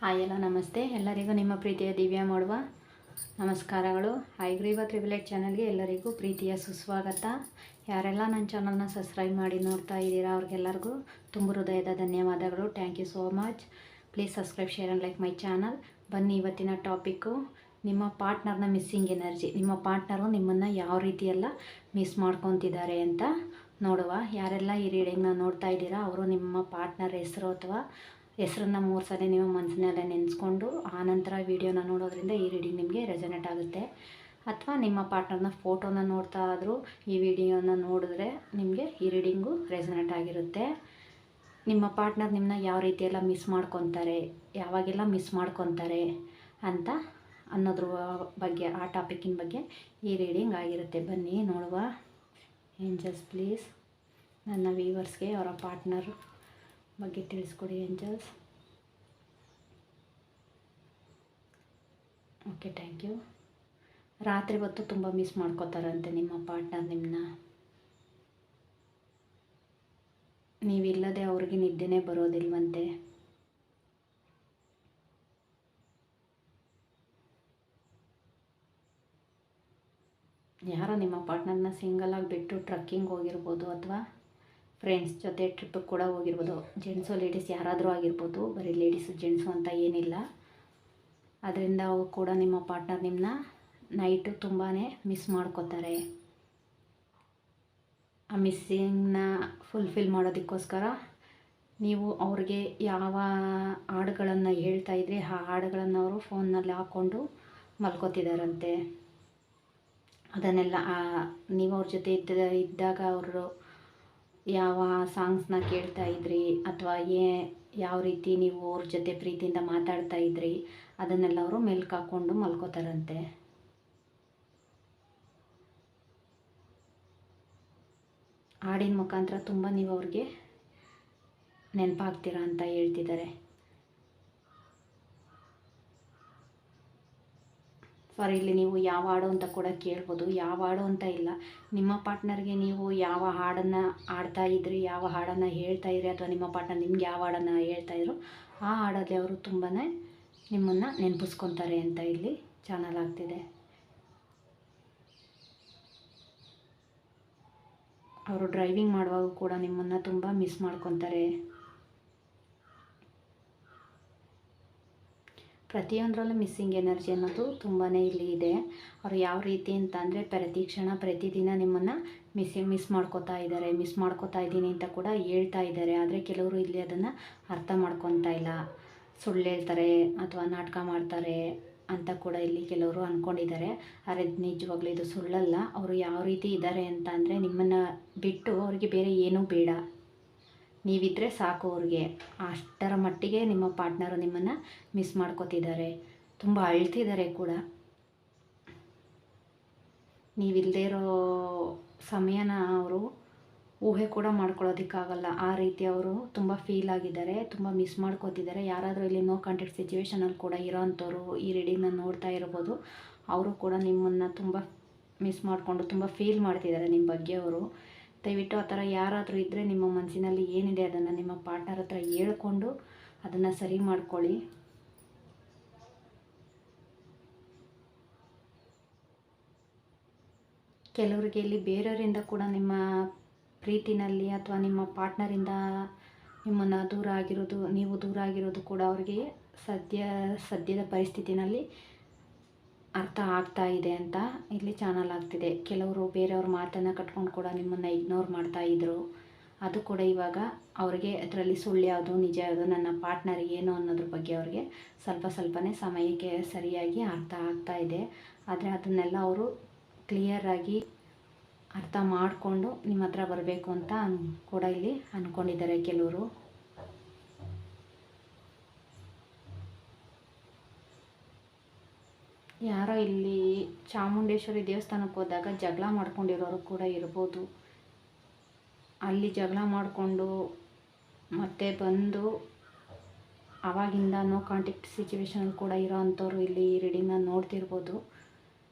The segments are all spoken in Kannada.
ಹಾಯ್ ಎಲ್ಲ ನಮಸ್ತೆ. ಎಲ್ಲರಿಗೂ ನಿಮ್ಮ ಪ್ರೀತಿಯ ದಿವ್ಯ ಮಾಡುವ ನಮಸ್ಕಾರಗಳು. ಹೈಗ್ರೀವ ತ್ರಿವಿಲೇಜ್ ಚಾನಲ್ಗೆ ಎಲ್ಲರಿಗೂ ಪ್ರೀತಿಯ ಸುಸ್ವಾಗತ. ಯಾರೆಲ್ಲ ನನ್ನ ಚಾನಲ್ನ ಸಬ್ಸ್ಕ್ರೈಬ್ ಮಾಡಿ ನೋಡ್ತಾ ಇದ್ದೀರಾ ಅವ್ರಿಗೆಲ್ಲರಿಗೂ ತುಂಬ ಹೃದಯದ ಧನ್ಯವಾದಗಳು. Thank you so much. Please subscribe, share and like my channel. ಬನ್ನಿ, ಇವತ್ತಿನ ಟಾಪಿಕ್ಕು ನಿಮ್ಮ ಪಾರ್ಟ್ನರ್ನ ಮಿಸ್ಸಿಂಗ್ ಎನರ್ಜಿ. ನಿಮ್ಮ ಪಾರ್ಟ್ನರು ನಿಮ್ಮನ್ನು ಯಾವ ರೀತಿಯೆಲ್ಲ ಮಿಸ್ ಮಾಡ್ಕೊತಿದ್ದಾರೆ ಅಂತ ನೋಡುವ. ಯಾರೆಲ್ಲ ಈ ರೀಡಿಂಗ್ನ ನೋಡ್ತಾ ಇದ್ದೀರಾ ಅವರು ನಿಮ್ಮ ಪಾರ್ಟ್ನರ್ ಹೆಸರು ಅಥವಾ ಹೆಸರನ್ನು 3 ಸಲ ನೀವು ಮನಸ್ಸಿನಲ್ಲೇ ನೆನೆಸ್ಕೊಂಡು ಆನಂತರ ವೀಡಿಯೋನ ನೋಡೋದ್ರಿಂದ ಈ ರೀಡಿಂಗ್ ನಿಮಗೆ ರೆಸನೇಟ್ ಆಗುತ್ತೆ. ಅಥವಾ ನಿಮ್ಮ ಪಾರ್ಟ್ನರ್ನ ಫೋಟೋನ ನೋಡ್ತಾ ಆದರೂ ಈ ವಿಡಿಯೋನ ನೋಡಿದ್ರೆ ನಿಮಗೆ ಈ ರೀಡಿಂಗು ರೆಸನೇಟ್ ಆಗಿರುತ್ತೆ. ನಿಮ್ಮ ಪಾರ್ಟ್ನರ್ ನಿಮ್ಮನ್ನ ಯಾವ ರೀತಿಯೆಲ್ಲ ಮಿಸ್ ಮಾಡ್ಕೊತಾರೆ, ಯಾವಾಗೆಲ್ಲ ಮಿಸ್ ಮಾಡ್ಕೊತಾರೆ ಅಂತ ಅನ್ನೋದ್ರ ಬಗ್ಗೆ, ಆ ಟಾಪಿಕ್ಕಿನ ಬಗ್ಗೆ ಈ ರೀಡಿಂಗ್ ಆಗಿರುತ್ತೆ. ಬನ್ನಿ ನೋಡುವ. ಏಂಜಲ್ಸ್ ಪ್ಲೀಸ್ ನನ್ನ ವ್ಯೂವರ್ಸ್ಗೆ ಅವರ ಪಾರ್ಟ್ನರ್ ಬಗ್ಗೆ ತಿಳಿಸ್ಕೊಡಿ ಏಂಜಲ್ಸ್. Okay, thank you. ರಾತ್ರಿ ಹೊತ್ತು ತುಂಬ ಮಿಸ್ ಮಾಡ್ಕೋತಾರಂತೆ ನಿಮ್ಮ ಪಾರ್ಟ್ನರ್ ನಿಮ್ಮನ್ನ. ನೀವಿಲ್ಲದೆ ಅವ್ರಿಗೆ ನಿದ್ದೆನೇ ಬರೋದಿಲ್ವಂತೆ. ಯಾರೋ ನಿಮ್ಮ ಪಾರ್ಟ್ನರ್ನ ಸಿಂಗಲಾಗಿ ಬಿಟ್ಟು ಟ್ರಕ್ಕಿಂಗ್ ಹೋಗಿರ್ಬೋದು ಅಥವಾ ಫ್ರೆಂಡ್ಸ್ ಜೊತೆ ಟ್ರಿಪ್ಪಿಗೆ ಕೂಡ ಹೋಗಿರ್ಬೋದು. ಜೆಂಟ್ಸು ಲೇಡೀಸ್ ಯಾರಾದರೂ ಆಗಿರ್ಬೋದು, ಬರೀ ಲೇಡೀಸು ಜೆಂಟ್ಸು ಅಂತ ಏನಿಲ್ಲ. ಅದರಿಂದ ಅವು ಕೂಡ ನಿಮ್ಮ ಪಾರ್ಟ್ನರ್ ನಿಮ್ಮನ್ನ ನೈಟು ತುಂಬಾ ಮಿಸ್ ಮಾಡ್ಕೋತಾರೆ. ಆ ಮಿಸ್ಸಿಂಗ್ನ ಫುಲ್ಫಿಲ್ ಮಾಡೋದಕ್ಕೋಸ್ಕರ ನೀವು ಅವ್ರಿಗೆ ಯಾವ ಹಾಡುಗಳನ್ನು ಹೇಳ್ತಾಯಿದ್ರೆ ಆ ಹಾಡುಗಳನ್ನು ಅವರು ಫೋನ್ನಲ್ಲಿ ಹಾಕ್ಕೊಂಡು ಮಲ್ಕೋತಿದ್ದಾರಂತೆ. ಅದನ್ನೆಲ್ಲ ನೀವು ಅವ್ರ ಜೊತೆ ಇದ್ದಾಗ ಅವರು ಯಾವ ಸಾಂಗ್ಸ್ನ ಕೇಳ್ತಾ ಇದ್ರಿ ಅಥವಾ ಯಾವ ರೀತಿ ನೀವು ಅವ್ರ ಜೊತೆ ಪ್ರೀತಿಯಿಂದ ಮಾತಾಡ್ತಾ ಇದ್ರಿ ಅದನ್ನೆಲ್ಲ ಅವರು ಮೆಲ್ಕು ಹಾಕ್ಕೊಂಡು ಮಲ್ಕೋತಾರಂತೆ. ಹಾಡಿನ ಮುಖಾಂತರ ತುಂಬ ನೀವು ಅವ್ರಿಗೆ ನೆನಪಾಗ್ತೀರಾ ಅಂತ ಹೇಳ್ತಿದ್ದಾರೆ. ಸಾರಿ, ಇಲ್ಲಿ ನೀವು ಯಾವ ಹಾಡು ಅಂತ ಕೂಡ ಕೇಳ್ಬೋದು. ಯಾವ ಹಾಡು ಅಂತ ಇಲ್ಲ, ನಿಮ್ಮ ಪಾರ್ಟ್ನರ್ಗೆ ನೀವು ಯಾವ ಹಾಡನ್ನು ಆಡ್ತಾ ಇದ್ರಿ, ಯಾವ ಹಾಡನ್ನು ಹೇಳ್ತಾ ಇದ್ರಿ ಅಥವಾ ನಿಮ್ಮ ಪಾರ್ಟ್ನರ್ ನಿಮ್ಗೆ ಯಾವ ಹಾಡನ್ನು ಹೇಳ್ತಾಯಿದ್ರು ಆ ಹಾಡಲ್ಲಿ ಅವರು ತುಂಬಾ ನಿಮ್ಮನ್ನು ನೆನಪಿಸ್ಕೊತಾರೆ ಅಂತ ಇಲ್ಲಿ ಚಾನಲ್ ಆಗ್ತಿದೆ. ಅವರು ಡ್ರೈವಿಂಗ್ ಮಾಡುವಾಗ ಕೂಡ ನಿಮ್ಮನ್ನು ತುಂಬ ಮಿಸ್ ಮಾಡ್ಕೊತಾರೆ. ಪ್ರತಿಯೊಂದರಲ್ಲೂ ಮಿಸ್ಸಿಂಗ್ ಎನರ್ಜಿ ಅನ್ನೋದು ತುಂಬಾ ಇಲ್ಲಿ ಇದೆ. ಅವರು ಯಾವ ರೀತಿ ಅಂತ ಅಂದರೆ ಪ್ರತಿ ಕ್ಷಣ ಪ್ರತಿದಿನ ನಿಮ್ಮನ್ನು ಮಿಸ್ ಮಾಡ್ಕೋತಾ ಇದ್ದಾರೆ. ಮಿಸ್ ಮಾಡ್ಕೋತಾ ಇದ್ದೀನಿ ಅಂತ ಕೂಡ ಹೇಳ್ತಾ ಇದ್ದಾರೆ. ಆದರೆ ಕೆಲವರು ಇಲ್ಲಿ ಅದನ್ನು ಅರ್ಥ ಮಾಡ್ಕೊತಾ ಇಲ್ಲ. ಸುಳ್ಳು ಹೇಳ್ತಾರೆ ಅಥವಾ ನಾಟಕ ಮಾಡ್ತಾರೆ ಅಂತ ಕೂಡ ಇಲ್ಲಿ ಕೆಲವರು ಅಂದ್ಕೊಂಡಿದ್ದಾರೆ. ಆದರೆ ನಿಜವಾಗ್ಲೂ ಇದು ಸುಳ್ಳಲ್ಲ. ಅವರು ಯಾವ ರೀತಿ ಇದ್ದಾರೆ ಅಂತ ಅಂದರೆ ನಿಮ್ಮನ್ನು ಬಿಟ್ಟು ಅವರಿಗೆ ಬೇರೆ ಏನೂ ಬೇಡ, ನೀವಿದ್ದರೆ ಸಾಕು ಅವ್ರಿಗೆ. ಅಷ್ಟರ ಮಟ್ಟಿಗೆ ನಿಮ್ಮ ಪಾರ್ಟ್ನರು ನಿಮ್ಮನ್ನು ಮಿಸ್ ಮಾಡ್ಕೋತಿದ್ದಾರೆ. ತುಂಬ ಅಳ್ತಿದ್ದಾರೆ ಕೂಡ. ನೀವಿಲ್ಲದೇ ಇರೋ ಸಮಯನ ಅವರು ಊಹೆ ಕೂಡ ಮಾಡ್ಕೊಳ್ಳೋದಕ್ಕಾಗಲ್ಲ. ಆ ರೀತಿ ಅವರು ತುಂಬ ಫೀಲ್ ಆಗಿದ್ದಾರೆ, ತುಂಬ ಮಿಸ್ ಮಾಡ್ಕೋತಿದ್ದಾರೆ. ಯಾರಾದರೂ ಇಲ್ಲಿ ನೋ ಕಾಂಟ್ಯಾಕ್ಟ್ ಸಿಚುವೇಷನಲ್ಲಿ ಕೂಡ ಇರೋವಂಥವ್ರು ಈ ರೀಡಿಂಗ್ನ ನೋಡ್ತಾ ಇರ್ಬೋದು. ಅವರು ಕೂಡ ನಿಮ್ಮನ್ನು ತುಂಬ ಮಿಸ್ ಮಾಡಿಕೊಂಡು ತುಂಬ ಫೀಲ್ ಮಾಡ್ತಿದ್ದಾರೆ ನಿಮ್ಮ ಬಗ್ಗೆ ಅವರು. ದಯವಿಟ್ಟು ಆ ಥರ ಯಾರಾದರೂ ಇದ್ದರೆ ನಿಮ್ಮ ಮನಸ್ಸಿನಲ್ಲಿ ಏನಿದೆ ಅದನ್ನು ನಿಮ್ಮ ಪಾರ್ಟ್ನರ್ ಹತ್ರ ಹೇಳ್ಕೊಂಡು ಅದನ್ನು ಸರಿ ಮಾಡ್ಕೊಳ್ಳಿ. ಕೆಲವರಿಗೆ ಇಲ್ಲಿ ಬೇರೆಯವರಿಂದ ಕೂಡ ನಿಮ್ಮ ಪ್ರೀತಿನಲ್ಲಿ ಅಥವಾ ನಿಮ್ಮ ಪಾರ್ಟ್ನರಿಂದ ನಿಮ್ಮನ್ನು ದೂರ ಆಗಿರೋದು, ನೀವು ದೂರ ಆಗಿರೋದು ಕೂಡ ಅವರಿಗೆ ಸದ್ಯದ ಪರಿಸ್ಥಿತಿನಲ್ಲಿ ಅರ್ಥ ಆಗ್ತಾ ಇದೆ ಅಂತ ಇಲ್ಲಿ ಚಾನಲ್ ಆಗ್ತಿದೆ. ಕೆಲವರು ಬೇರೆಯವ್ರ ಮಾತನ್ನು ಕಟ್ಕೊಂಡು ಕೂಡ ನಿಮ್ಮನ್ನು ಇಗ್ನೋರ್ ಮಾಡ್ತಾಯಿದ್ರು. ಅದು ಕೂಡ ಇವಾಗ ಅವರಿಗೆ ಅದರಲ್ಲಿ ಸುಳ್ಳು ಯಾವುದು ನಿಜ ಯಾವುದು, ನನ್ನ ಪಾರ್ಟ್ನರ್ ಏನು ಅನ್ನೋದ್ರ ಬಗ್ಗೆ ಅವ್ರಿಗೆ ಸ್ವಲ್ಪನೇ ಸಮಯಕ್ಕೆ ಸರಿಯಾಗಿ ಅರ್ಥ ಆಗ್ತಾ ಇದೆ. ಆದರೆ ಅದನ್ನೆಲ್ಲ ಅವರು ಕ್ಲಿಯರಾಗಿ ಅರ್ಥ ಮಾಡಿಕೊಂಡು ನಿಮ್ಮ ಹತ್ರ ಬರಬೇಕು ಅಂತ ಕೂಡ ಇಲ್ಲಿ ಅಂದ್ಕೊಂಡಿದ್ದಾರೆ ಕೆಲವರು. ಯಾರೋ ಇಲ್ಲಿ ಚಾಮುಂಡೇಶ್ವರಿ ದೇವಸ್ಥಾನಕ್ಕೆ ಹೋದಾಗ ಜಗಳ ಮಾಡ್ಕೊಂಡಿರೋರು ಕೂಡ ಇರ್ಬೋದು. ಅಲ್ಲಿ ಜಗಳ ಮಾಡಿಕೊಂಡು ಮತ್ತೆ ಬಂದು ಆವಾಗಿಂದ ನೋ ಕಾಂಟ್ಯಾಕ್ಟ್ ಸಿಚುವೇಶನ್ ಕೂಡ ಇರೋ ಅಂಥವ್ರು ಇಲ್ಲಿ ರೀಡಿಂಗ್ನ ನೋಡ್ತಿರ್ಬೋದು.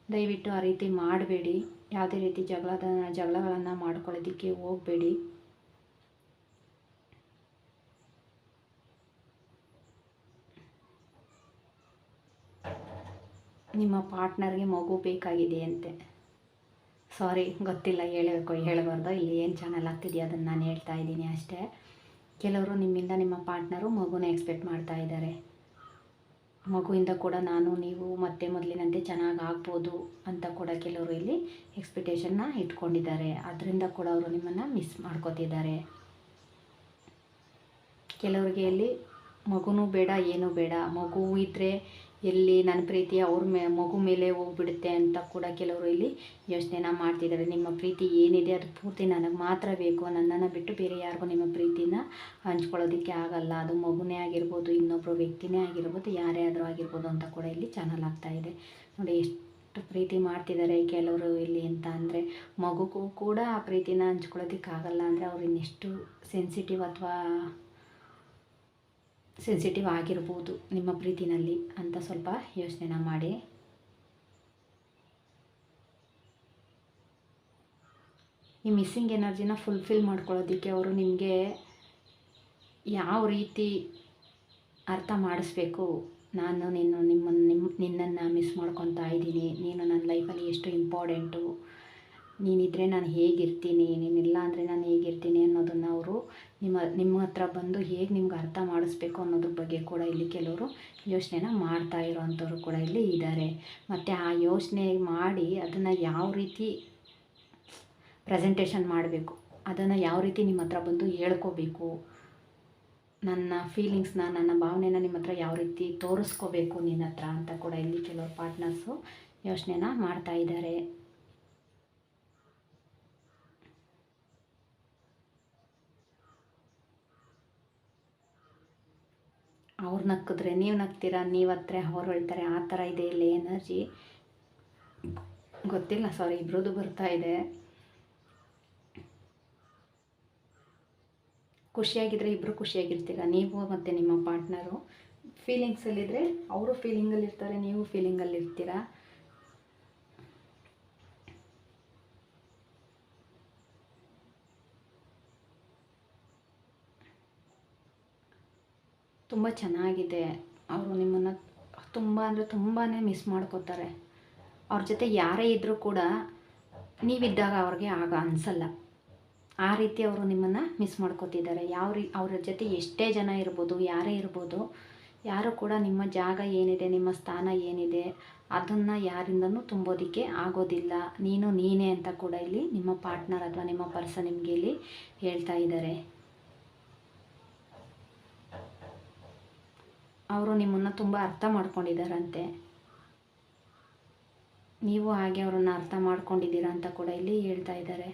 ದಯವಿಟ್ಟು ಆ ರೀತಿ ಮಾಡಬೇಡಿ. ಯಾವುದೇ ರೀತಿ ಜಗಳಗಳನ್ನು ಮಾಡ್ಕೊಳ್ಳೋದಕ್ಕೆ ಹೋಗಬೇಡಿ. ನಿಮ್ಮ ಪಾರ್ಟ್ನರ್ಗೆ ಮಗು ಬೇಕಾಗಿದೆಯಂತೆ. ಸಾರಿ, ಗೊತ್ತಿಲ್ಲ, ಹೇಳಬಾರ್ದು. ಇಲ್ಲಿ ಏನು ಚಾನಲ್ ಆಗ್ತಿದೆಯೋ ಅದನ್ನು ನಾನು ಹೇಳ್ತಾ ಇದ್ದೀನಿ ಅಷ್ಟೇ. ಕೆಲವರು ನಿಮ್ಮಿಂದ ನಿಮ್ಮ ಪಾರ್ಟ್ನರು ಮಗುನ ಎಕ್ಸ್ಪೆಕ್ಟ್ ಮಾಡ್ತಾ ಇದ್ದಾರೆ. ಮಗುವಿಂದ ಕೂಡ ನಾನು ನೀವು ಮತ್ತೆ ಮೊದಲಿನಂತೆ ಚೆನ್ನಾಗಿ ಆಗ್ಬೋದು ಅಂತ ಕೂಡ ಕೆಲವರು ಇಲ್ಲಿ ಎಕ್ಸ್ಪೆಕ್ಟೇಷನ್ನ ಇಟ್ಕೊಂಡಿದ್ದಾರೆ. ಅದರಿಂದ ಕೂಡ ಅವರು ನಿಮ್ಮನ್ನು ಮಿಸ್ ಮಾಡ್ಕೋತಿದ್ದಾರೆ. ಕೆಲವರಿಗೆ ಇಲ್ಲಿ ಮಗುನೂ ಬೇಡ, ಏನೂ ಬೇಡ, ಮಗು ಇದ್ದರೆ ಎಲ್ಲಿ ನನ್ನ ಪ್ರೀತಿ ಮಗು ಮೇಲೆ ಹೋಗ್ಬಿಡುತ್ತೆ ಅಂತ ಕೂಡ ಕೆಲವರು ಇಲ್ಲಿ ಯೋಚನೆನ ಮಾಡ್ತಿದ್ದಾರೆ. ನಿಮ್ಮ ಪ್ರೀತಿ ಏನಿದೆ ಅದು ಪೂರ್ತಿ ನನಗೆ ಮಾತ್ರ ಬೇಕು, ನನ್ನನ್ನು ಬಿಟ್ಟು ಬೇರೆ ಯಾರಿಗೂ ನಿಮ್ಮ ಪ್ರೀತಿನ ಹಂಚ್ಕೊಳ್ಳೋದಕ್ಕೆ ಆಗಲ್ಲ. ಅದು ಮಗುನೇ ಆಗಿರ್ಬೋದು, ಇನ್ನೊಬ್ಬರು ವ್ಯಕ್ತಿನೇ ಆಗಿರ್ಬೋದು, ಯಾರೇ ಆದರೂ ಆಗಿರ್ಬೋದು ಅಂತ ಕೂಡ ಇಲ್ಲಿ ಚಾನಲ್ ಆಗ್ತಾಯಿದೆ. ನೋಡಿ ಎಷ್ಟು ಪ್ರೀತಿ ಮಾಡ್ತಿದ್ದಾರೆ ಕೆಲವರು ಇಲ್ಲಿ ಅಂತ ಅಂದರೆ, ಮಗುಗೂ ಕೂಡ ಆ ಪ್ರೀತಿನ ಹಂಚ್ಕೊಳ್ಳೋದಕ್ಕಾಗಲ್ಲ ಅಂದರೆ ಅವ್ರು ಇನ್ನೆಷ್ಟು ಸೆನ್ಸಿಟಿವ್ ಆಗಿರ್ಬೋದು ನಿಮ್ಮ ಪ್ರೀತಿನಲ್ಲಿ ಅಂತ ಸ್ವಲ್ಪ ಯೋಚನೆನ ಮಾಡಿ. ಈ ಮಿಸ್ಸಿಂಗ್ ಎನರ್ಜಿನ ಫುಲ್ಫಿಲ್ ಮಾಡ್ಕೊಳ್ಳೋದಕ್ಕೆ ಅವರು ನಿಮಗೆ ಯಾವ ರೀತಿ ಅರ್ಥ ಮಾಡಿಸ್ಬೇಕು, ನಾನು ನಿನ್ನನ್ನು ಮಿಸ್ ಮಾಡ್ಕೊತಾ ಇದ್ದೀನಿ, ನೀನು ನನ್ನ ಲೈಫಲ್ಲಿ ಎಷ್ಟು ಇಂಪಾರ್ಟೆಂಟು, ನೀನಿದ್ದರೆ ನಾನು ಹೇಗಿರ್ತೀನಿ, ನೀನಿಲ್ಲ ಅಂದರೆ ನಾನು ಹೇಗಿರ್ತೀನಿ ಅನ್ನೋದನ್ನು ಅವರು ನಿಮ್ಮ ಹತ್ರ ಬಂದು ಹೇಗೆ ನಿಮ್ಗೆ ಅರ್ಥ ಮಾಡಿಸ್ಬೇಕು ಅನ್ನೋದ್ರ ಬಗ್ಗೆ ಕೂಡ ಇಲ್ಲಿ ಕೆಲವರು ಯೋಚನೆನ ಮಾಡ್ತಾ ಇರೋವಂಥವ್ರು ಕೂಡ ಇಲ್ಲಿ ಇದ್ದಾರೆ. ಮತ್ತು ಆ ಯೋಚನೆ ಮಾಡಿ ಅದನ್ನು ಯಾವ ರೀತಿ ಪ್ರೆಸೆಂಟೇಷನ್ ಮಾಡಬೇಕು, ಅದನ್ನು ಯಾವ ರೀತಿ ನಿಮ್ಮ ಹತ್ರ ಬಂದು ಹೇಳ್ಕೋಬೇಕು, ನನ್ನ ಫೀಲಿಂಗ್ಸ್ನ, ನನ್ನ ಭಾವನೆನ ನಿಮ್ಮ ಹತ್ರ ಯಾವ ರೀತಿ ತೋರಿಸ್ಕೋಬೇಕು ನಿನ್ನ ಹತ್ರ ಅಂತ ಕೂಡ ಇಲ್ಲಿ ಕೆಲವರು ಪಾರ್ಟ್ನರ್ಸು ಯೋಚನೆನ ಮಾಡ್ತಾ ಇದ್ದಾರೆ. ಅವ್ರು ನಕ್ಕಿದ್ರೆ ನೀವು ನಗ್ತೀರಾ, ನೀವು ಹತ್ರ ಅವ್ರು ಹೇಳ್ತಾರೆ, ಆ ಥರ ಇದೆ ಇಲ್ಲಿ ಎನರ್ಜಿ. ಗೊತ್ತಿಲ್ಲ, ಸಾರಿ, ಇಬ್ರದ್ದು ಬರ್ತಾ ಇದೆ. ಖುಷಿಯಾಗಿದ್ದರೆ ಇಬ್ಬರು ಖುಷಿಯಾಗಿರ್ತೀರ, ನೀವು ಮತ್ತು ನಿಮ್ಮ ಪಾರ್ಟ್ನರು. ಫೀಲಿಂಗ್ಸಲ್ಲಿದ್ದರೆ ಅವರು ಫೀಲಿಂಗಲ್ಲಿರ್ತಾರೆ, ನೀವು ಫೀಲಿಂಗಲ್ಲಿರ್ತೀರ. ತುಂಬ ಚೆನ್ನಾಗಿದೆ. ಅವರು ನಿಮ್ಮನ್ನು ತುಂಬ ಅಂದರೆ ತುಂಬಾ ಮಿಸ್ ಮಾಡ್ಕೋತಾರೆ. ಅವ್ರ ಜೊತೆ ಯಾರೇ ಇದ್ದರೂ ಕೂಡ ನೀವಿದ್ದಾಗ ಅವ್ರಿಗೆ ಆಗ ಅನಿಸಲ್ಲ. ಆ ರೀತಿ ಅವರು ನಿಮ್ಮನ್ನು ಮಿಸ್ ಮಾಡ್ಕೋತಿದ್ದಾರೆ. ಅವ್ರ ಜೊತೆ ಎಷ್ಟೇ ಜನ ಇರ್ಬೋದು, ಯಾರೇ ಇರ್ಬೋದು, ಯಾರು ಕೂಡ ನಿಮ್ಮ ಜಾಗ ಏನಿದೆ, ನಿಮ್ಮ ಸ್ಥಾನ ಏನಿದೆ ಅದನ್ನು ಯಾರಿಂದನೂ ತುಂಬೋದಕ್ಕೆ ಆಗೋದಿಲ್ಲ. ನೀನೇ ಅಂತ ಕೂಡ ಇಲ್ಲಿ ನಿಮ್ಮ ಪಾರ್ಟ್ನರ್ ಅಥವಾ ನಿಮ್ಮ ಪರ್ಸನ್ ನಿಮಗೆ ಇಲ್ಲಿ ಹೇಳ್ತಾ ಇದ್ದಾರೆ. ಅವರು ನಿಮ್ಮನ್ನು ತುಂಬ ಅರ್ಥ ಮಾಡ್ಕೊಂಡಿದ್ದಾರಂತೆ, ನೀವು ಹಾಗೆ ಅವರನ್ನು ಅರ್ಥ ಮಾಡ್ಕೊಂಡಿದ್ದೀರಾ ಅಂತ ಕೂಡ ಇಲ್ಲಿ ಹೇಳ್ತಾ ಇದ್ದಾರೆ.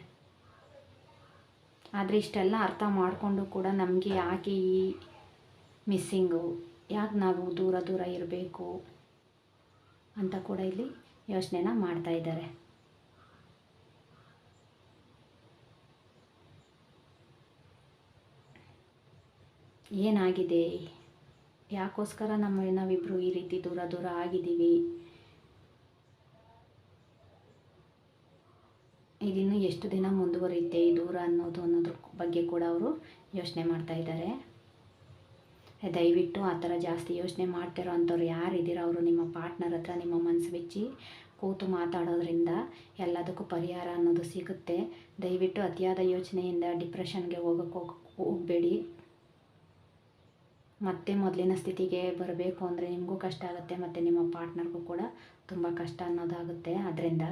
ಆದರೆ ಇಷ್ಟೆಲ್ಲ ಅರ್ಥ ಮಾಡಿಕೊಂಡು ಕೂಡ ನಮಗೆ ಯಾಕೆ ಈ ಮಿಸ್ಸಿಂಗು, ಯಾಕೆ ನಾವು ದೂರ ಇರಬೇಕು ಅಂತ ಕೂಡ ಇಲ್ಲಿ ಯೋಚನೆನ ಮಾಡ್ತಾ ಇದ್ದಾರೆ. ಏನಾಗಿದೆ, ಯಾಕೋಸ್ಕರ ನಾವಿಬ್ಬರು ಈ ರೀತಿ ದೂರ ಆಗಿದ್ದೀವಿ, ಇದಿನ್ನೂ ಎಷ್ಟು ದಿನ ಮುಂದುವರಿಯುತ್ತೆ ಈ ದೂರ ಅನ್ನೋದ್ರ ಬಗ್ಗೆ ಕೂಡ ಅವರು ಯೋಚನೆ ಮಾಡ್ತಾ ಇದ್ದಾರೆ. ದಯವಿಟ್ಟು ಆ ಥರ ಜಾಸ್ತಿ ಯೋಚನೆ ಮಾಡ್ತಿರೋ ಅಂಥವ್ರು ಯಾರಿದ್ದೀರೋ ಅವರು ನಿಮ್ಮ ಪಾರ್ಟ್ನರ್ ಹತ್ರ ನಿಮ್ಮ ಮನಸ್ಸು ಬಿಚ್ಚಿ ಕೂತು ಮಾತಾಡೋದ್ರಿಂದ ಎಲ್ಲದಕ್ಕೂ ಪರಿಹಾರ ಅನ್ನೋದು ಸಿಗುತ್ತೆ. ದಯವಿಟ್ಟು ಅತಿಯಾದ ಯೋಚನೆಯಿಂದ ಡಿಪ್ರೆಷನ್ಗೆ ಹೋಗಬೇಡಿ. ಮತ್ತೆ ಮೊದಲಿನ ಸ್ಥಿತಿಗೆ ಬರಬೇಕು ಅಂದರೆ ನಿಮಗೂ ಕಷ್ಟ ಆಗುತ್ತೆ, ಮತ್ತು ನಿಮ್ಮ ಪಾರ್ಟ್ನರ್ಗೂ ಕೂಡ ತುಂಬ ಕಷ್ಟ ಅನ್ನೋದಾಗುತ್ತೆ. ಅದರಿಂದ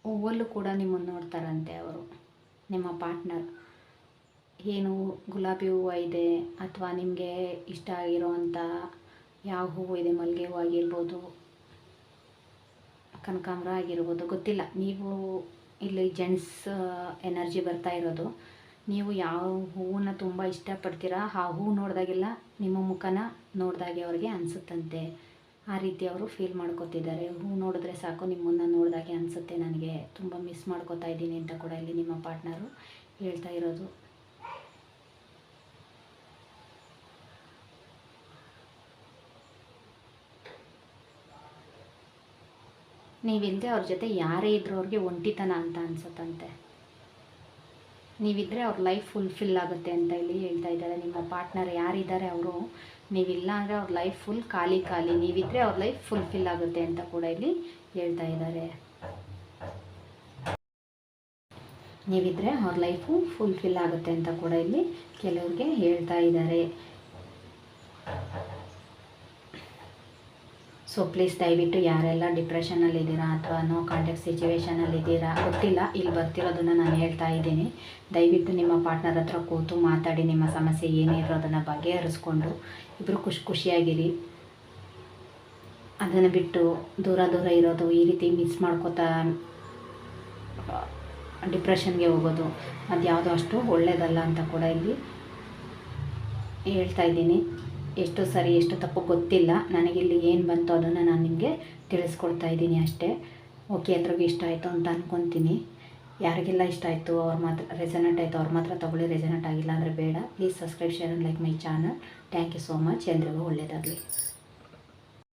ಹೂವಲ್ಲೂ ಕೂಡ ನಿಮ್ಮನ್ನು ನೋಡ್ತಾರಂತೆ ಅವರು, ನಿಮ್ಮ ಪಾರ್ಟ್ನರ್. ಏನು ಗುಲಾಬಿ ಹೂವು ಇದೆ ಅಥವಾ ನಿಮಗೆ ಇಷ್ಟ ಆಗಿರೋವಂಥ ಯಾವ ಹೂವು ಇದೆ, ಮಲ್ಲಿಗೆ ಹೂವು ಆಗಿರ್ಬೋದು, ಕನಕಾಂಬರ ಆಗಿರ್ಬೋದು, ಗೊತ್ತಿಲ್ಲ. ನೀವು ಇಲ್ಲಿ ಜೆಂಟ್ಸ್ ಎನರ್ಜಿ ಬರ್ತಾ ಇರೋದು. ನೀವು ಯಾವ ಹೂವನ್ನ ತುಂಬ ಇಷ್ಟಪಡ್ತೀರಾ ಆ ಹೂವು ನೋಡಿದಾಗೆಲ್ಲ ನಿಮ್ಮ ಮುಖನ ನೋಡಿದಾಗೆ ಅವ್ರಿಗೆ ಅನಿಸುತ್ತಂತೆ. ಆ ರೀತಿ ಅವರು ಫೀಲ್ ಮಾಡ್ಕೋತಿದ್ದಾರೆ. ಹೂವು ನೋಡಿದ್ರೆ ಸಾಕು, ನಿಮ್ಮನ್ನು ನೋಡಿದಾಗೆ ಅನಿಸುತ್ತೆ, ನನಗೆ ತುಂಬ ಮಿಸ್ ಮಾಡ್ಕೋತಾ ಇದ್ದೀನಿ ಅಂತ ಕೂಡ ಇಲ್ಲಿ ನಿಮ್ಮ ಪಾರ್ಟ್ನರು ಹೇಳ್ತಾ ಇರೋದು. ನೀವಿಲ್ಲದೆ ಅವ್ರ ಜೊತೆ ಯಾರೇ ಇದ್ರೂ ಅವ್ರಿಗೆ ಒಂಟಿತನ ಅಂತ ಅನ್ಸುತ್ತಂತೆ. ನೀವಿದ್ದರೆ ಅವ್ರ ಲೈಫ್ ಫುಲ್ಫಿಲ್ ಆಗುತ್ತೆ ಅಂತ ಇಲ್ಲಿ ಹೇಳ್ತಾ ಇದ್ದಾರೆ. ನಿಮ್ಮ ಪಾರ್ಟ್ನರ್ ಯಾರಿದ್ದಾರೆ ಅವರು, ನೀವಿಲ್ಲ ಅಂದರೆ ಅವ್ರ ಲೈಫ್ ಫುಲ್ ಖಾಲಿ ಖಾಲಿ, ನೀವಿದ್ದರೆ ಅವ್ರ ಲೈಫ್ ಫುಲ್ಫಿಲ್ ಆಗುತ್ತೆ ಅಂತ ಕೂಡ ಇಲ್ಲಿ ಹೇಳ್ತಾ ಇದ್ದಾರೆ. ನೀವಿದ್ದರೆ ಅವ್ರ ಲೈಫು ಫುಲ್ಫಿಲ್ ಆಗುತ್ತೆ ಅಂತ ಕೂಡ ಇಲ್ಲಿ ಕೆಲವ್ರಿಗೆ ಹೇಳ್ತಾ ಇದ್ದಾರೆ. ಸೊ ಪ್ಲೀಸ್ ದಯವಿಟ್ಟು ಯಾರೆಲ್ಲ ಡಿಪ್ರೆಷನಲ್ಲಿದ್ದೀರಾ ಅಥವಾ ನೋ ಕಾಂಟ್ಯಾಕ್ಟ್ ಸಿಚುವೇಷನಲ್ಲಿದ್ದೀರಾ ಗೊತ್ತಿಲ್ಲ, ಇಲ್ಲಿ ಬರ್ತಿರೋದನ್ನು ನಾನು ಹೇಳ್ತಾ ಇದ್ದೀನಿ. ದಯವಿಟ್ಟು ನಿಮ್ಮ ಪಾರ್ಟ್ನರ್ ಹತ್ರ ಕೂತು ಮಾತಾಡಿ, ನಿಮ್ಮ ಸಮಸ್ಯೆ ಏನಿರೋ ಅದನ್ನು ಬಗೆಹರಿಸ್ಕೊಂಡು ಇಬ್ಬರು ಖುಷಿಯಾಗಿರಿ. ಅದನ್ನು ಬಿಟ್ಟು ದೂರ ದೂರ ಇರೋದು, ಈ ರೀತಿ ಮಿಸ್ ಮಾಡ್ಕೋತಾ ಡಿಪ್ರೆಷನ್ಗೆ ಹೋಗೋದು ಅದು ಯಾವುದೋ ಅಷ್ಟು ಒಳ್ಳೆಯದಲ್ಲ ಅಂತ ಕೂಡ ಇಲ್ಲಿ ಹೇಳ್ತಾ ಇದ್ದೀನಿ. ಎಷ್ಟು ಸರಿ ಎಷ್ಟು ತಪ್ಪು ಗೊತ್ತಿಲ್ಲ, ನನಗಿಲ್ಲಿ ಏನು ಬಂತು ಅದನ್ನು ನಾನು ನಿಮಗೆ ತಿಳಿಸ್ಕೊಡ್ತಾ ಇದ್ದೀನಿ ಅಷ್ಟೇ. ಓಕೆ, ಎಲ್ರಿಗೂ ಇಷ್ಟ ಆಯಿತು ಅಂತ ಅಂದ್ಕೊತೀನಿ. ಯಾರಿಗೆಲ್ಲ ಇಷ್ಟ ಆಯಿತು ಅವ್ರು ಮಾತ್ರ ರೆಸನೇಟ್ ಆಯಿತು ಅವ್ರು ಮಾತ್ರ ತೊಗೊಳ್ಳಿ, ರೆಸನೇಟ್ ಆಗಿಲ್ಲ ಅಂದರೆ ಬೇಡ. Please subscribe, share and like my channel. Thank you so much. ಎಲ್ರಿಗೂ ಒಳ್ಳೆಯದಾಗಲಿ.